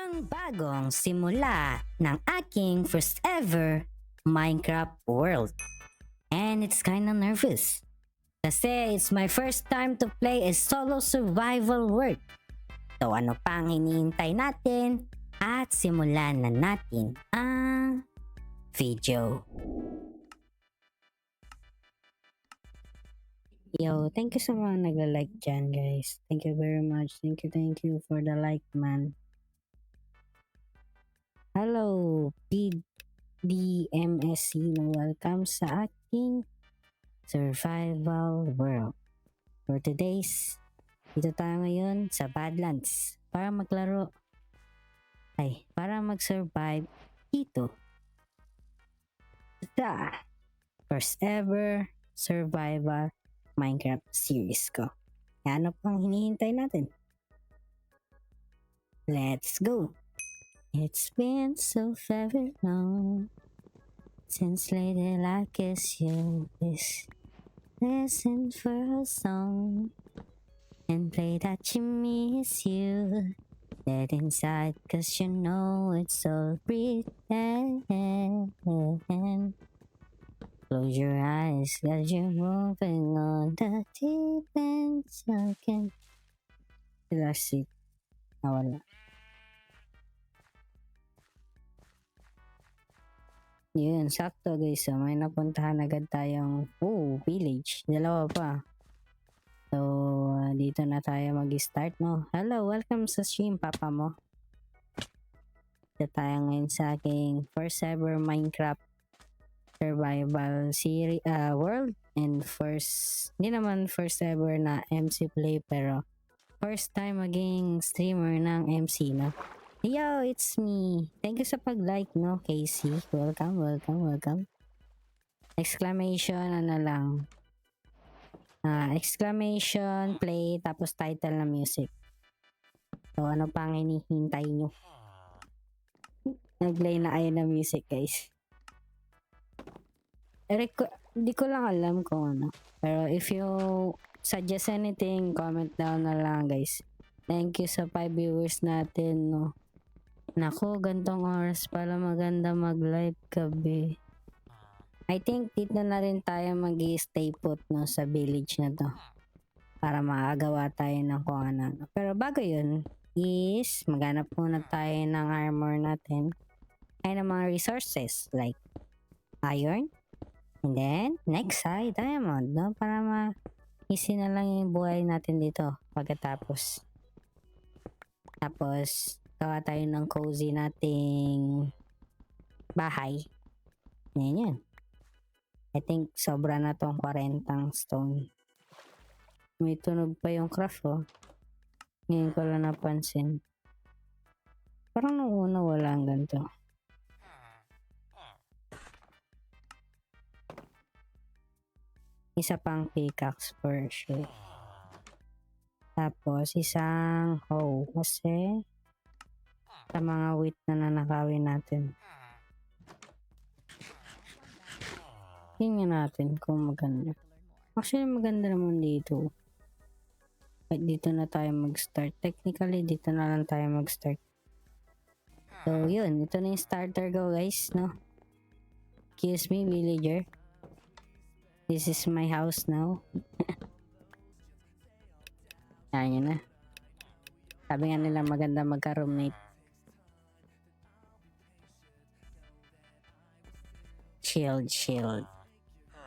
ang bagong simula ng aking first ever Minecraft world. And it's kinda nervous. Kasi it's my first time to play a solo survival world. So ano pa ang hinihintay natin? At simulan na natin ang video. Yo, thank you sa mga nagla-like dyan, guys. Thank you very much. Thank you for the like, man. Hello, PDMSC. Welcome sa aking survival world. For today's, dito tayo ngayon sa Badlands para maglaro. Para mag-survive dito sa first ever survival Minecraft series ko. Ano pang hinihintay natin? Let's go! It's been so very long since lately I guess you wish listen for a song and play that you miss you dead inside cause you know it's all written. Close your eyes cause you're moving on the deep end second. Last it. Nawala. Yun, sakto guys. So, may napuntahan agad tayong village. Dalawa pa. So, dito na tayo mag-start, no? Hello, welcome sa stream, papa mo. Dito tayo ngayon sa aking first ever Minecraft survival series, world. And hindi naman first ever na MC play, pero first time maging streamer ng MC, no? Yo, it's me. Thank you sa pag-like, no, Casey. Welcome. Exclamation, exclamation, play, tapos title na music. So, ano pang hinihintay nyo? Nag-play na kayo ng music, guys. Di ko lang alam kung ano. Pero if you suggest anything, comment down na lang, guys. Thank you sa 5 viewers natin, no. Naku, gantong oras pala maganda mag-live gabi. I think dito na rin tayo mag-i-stay put, no, sa village na to. Para makagawa tayo ng kung ano. Pero bago yun, is maghanap muna tayo ng armor natin. Ay ng mga resources like iron. And then, next side, diamond, no? Para easy na lang yung buhay natin dito pagkatapos. Tapos, gawa tayo ng cozy nating bahay. Yan. I think sobra na tong 40 stone. May tunog pa yung craft, oh. Ngayon ko lang napansin. Parang nung una wala ang ganito. Isa pang pickaxe for sure. Tapos isang hoe kasi sa mga wheat na nanakawin natin. Tingnan natin kung maganda. Actually, maganda naman dito. At dito na tayo mag-start. Technically, dito na lang tayo mag-start. So, yun. Ito na yung starter go, guys, no? Excuse me, villager. This is my house now. Ayan na. Sabi nga nila maganda magka-roommate. Shield.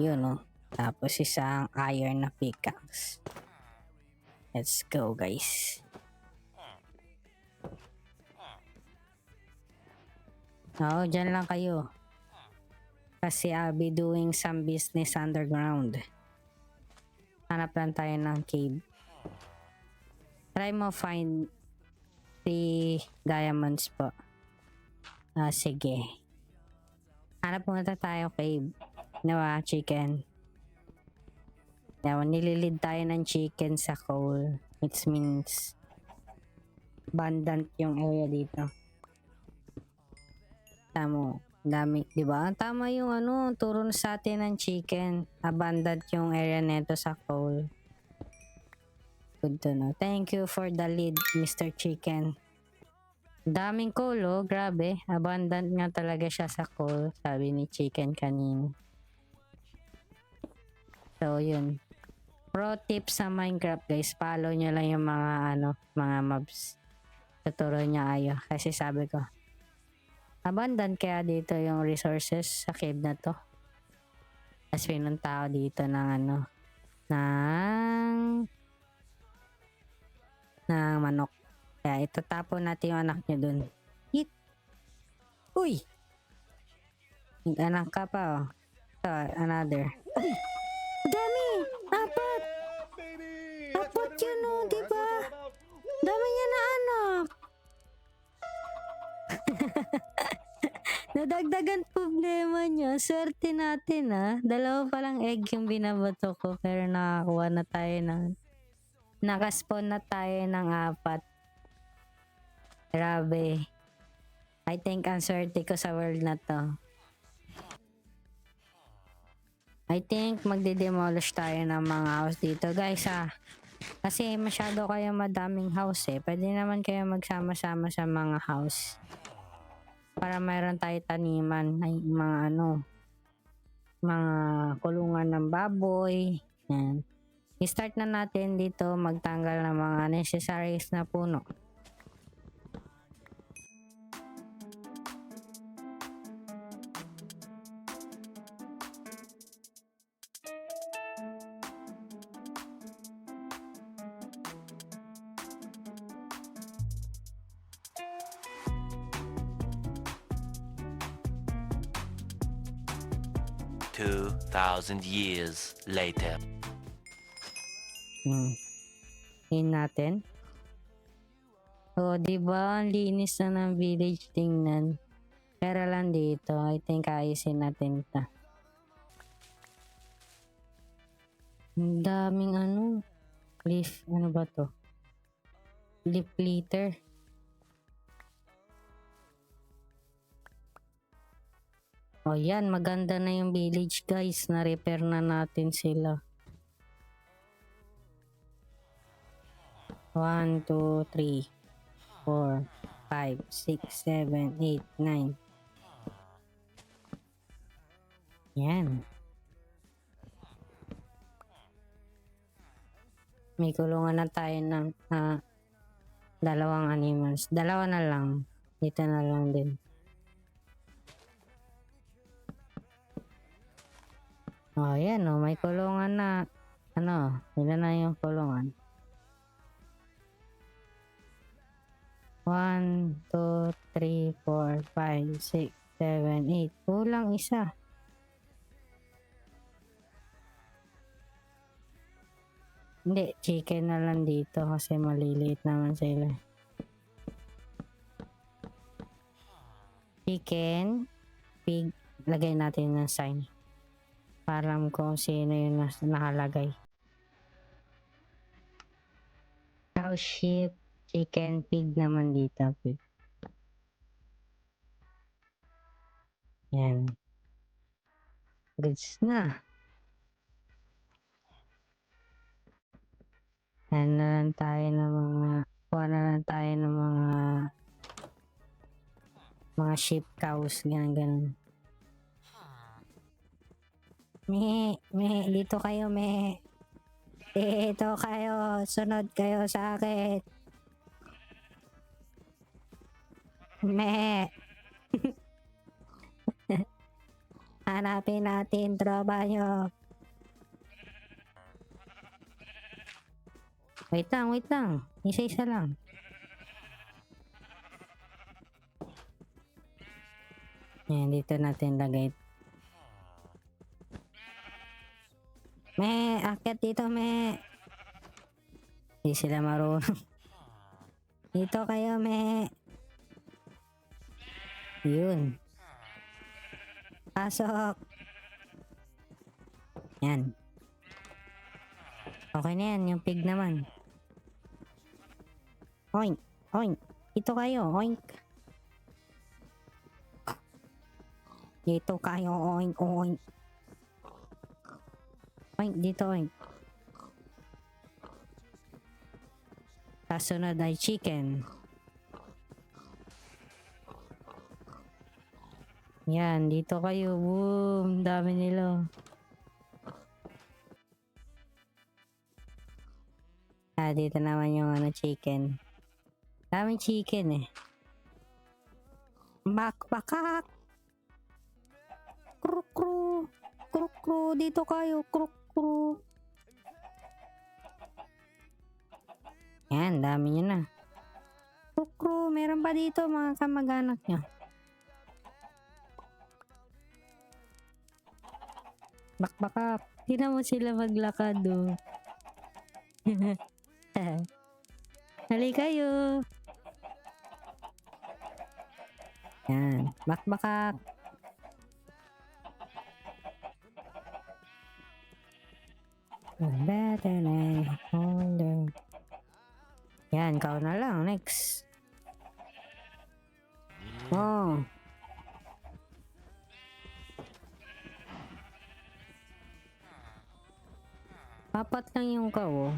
Yun, no? Tapos isang iron na pickaxe. Let's go, guys. Oo, dyan lang kayo. Kasi I'll be doing some business underground. Hanap lang tayo ng cave. Try mo find 3 diamonds po. Sige. Hanap muna tayo cave. Diba, chicken. Diba, nililid tayo ng chicken sa coal. Which means abundant yung area dito. Tama. Dami, diba? Tama yung turo sa atin ng chicken. Abundant yung area neto sa coal. Good to know. Thank you for the lead, Mr. Chicken. Daming coal, oh. Grabe. Abundant nga talaga siya sa coal. Sabi ni Chicken kanina. So, yun. Pro tip sa Minecraft, guys. Follow nyo lang yung mga mobs. Tuturo niya ayo. Kasi sabi ko, abundant kaya dito yung resources sa cave na to. Tapos pinunta ako dito ng ng manok. Kaya itatapon natin yung anak niya dun. Hit! Uy! Nag-anak ka pa, oh. Ito, another. Uy! Dami! Apat! Apat yun, oh, diba? Dami niya na anak! Nadagdagan problema niya. Swerte natin, ah. Dalawa palang egg yung binabato ko. Pero nakakuha na tayo nakaspawn na tayo ng 4. Grabe. I think ang swerte ko sa world na to. I think magde-demolish tayo ng mga house dito, guys, ah. Kasi masyado kayo madaming house, eh. Pwede naman kayo magsama-sama sa mga house. Para mayroon tayo taniman. Ay, mga kulungan ng baboy. Yan. I-start na natin dito magtanggal ng mga necessaries na puno. Two 2,000 years later. Yun natin. O, diba? Ang linis na ng village, tingnan. Pero lang dito, I think ayusin natin ito. Ang daming leaf, ano ba to? Leaf litter. O yan, maganda na yung village, guys. Na-repair na natin sila. 1, 2, 3, 4, 5, 6, 7, 8, 9. Yan. May kulungan na tayo ng dalawang animals. Dalawa na lang. Dito na lang din. Oh, yan, oh. May kulungan na. Ilan na yung kulungan? 1, 2, 3, 4, 5, 6, 7, 8. Kulang isa. Hindi, chicken na lang dito kasi maliliit naman sila. Chicken, pig, lagay natin ng sign. Para alam kung sino yung nakalagay. Cow, sheep, chicken, pig naman dito. Pig. Yan. Goods na. Kuha na lang tayo ng mga sheep, cows, ganun. Dito kayo, Dito kayo, sunod kayo sa akin. Hanapin natin tropa nyo. Wait lang. Isa-isa lang. Yan, dito natin lagay. Akyat dito, Hindi sila marunong. Dito kayo, Yun. Pasok. Yan. Okay na yan, yung pig naman. Oink, oink. Dito kayo, oink. Dito kayo, oink, oink. Oink, dito, oink. Kasunod ay chicken. Yan, dito kayo. Boom! Dami nila. Dito naman yung chicken. Daming chicken eh. Bakbakak! Kruk-kru! Kruk-kru! Dito kayo! Kruk-kru! Yan, dami nyo na. Kruk-kru! Meron pa dito mga kamag-anak nyo. Bakbakak! Tingnan mo sila maglakad oh. Hali kayo! Yan. Bakbakak! Better than older. Yan, kau na lang. Next. Oh. Apat lang yung kau.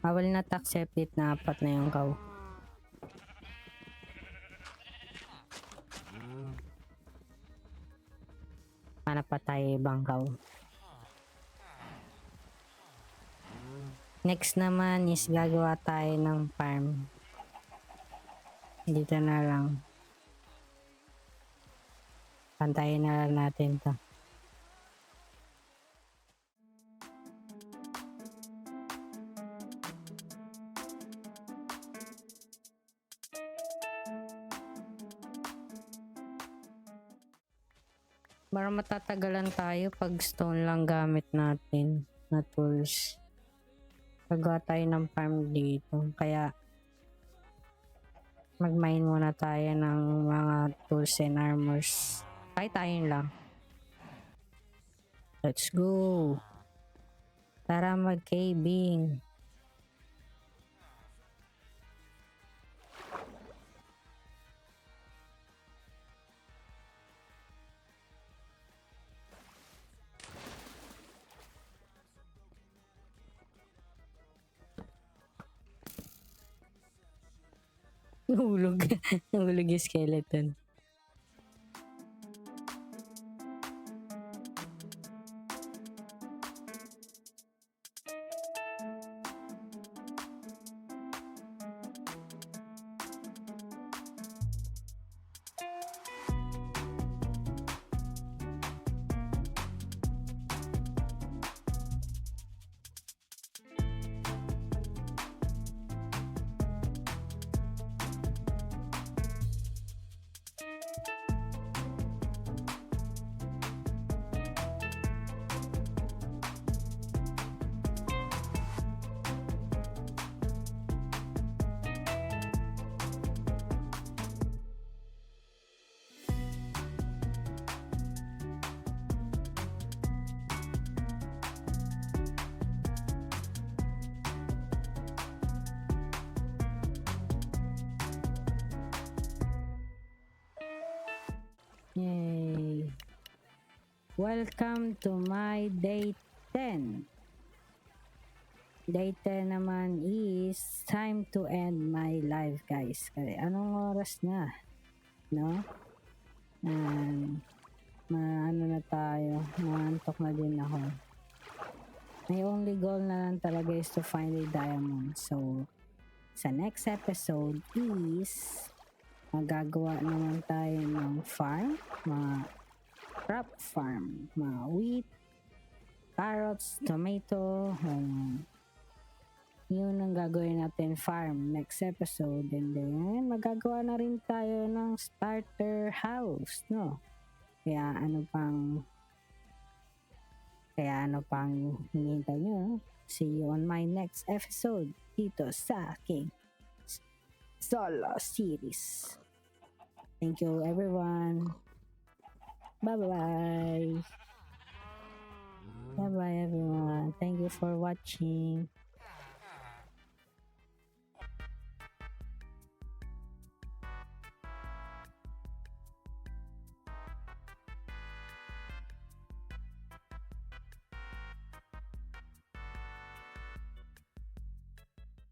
I will not accept it na apat na yung kau. Hanap pa tayo ibang kau. Next naman is gagawa tayo ng farm. Dito na lang. Pantayin na lang natin to. Para matatagalan tayo pag stone lang gamit natin na tools. Gagawa tayo ng farm dito. Kaya mag-mine muna tayo ng mga tools and armors. Kahit tayo lang. Let's go. Tara mag-caving. Nahulog. Nahulog yung skeleton. Yay! Welcome to my day 10. Day 10 naman is time to end my life, guys. Kasi anong oras na? No? Ano na tayo. Maantok na din ako. My only goal na lang talaga is to find a diamond. So, sa next episode is magagawa naman tayo ng farm, mga crop farm, mga wheat, carrots, tomato, yun ang gagawin natin farm next episode. And then magagawa na rin tayo ng starter house, no? Kaya ano pang hinihintay nyo? See you on my next episode dito sa aking solo series. Thank you everyone. Bye bye. Bye bye everyone. Thank you for watching.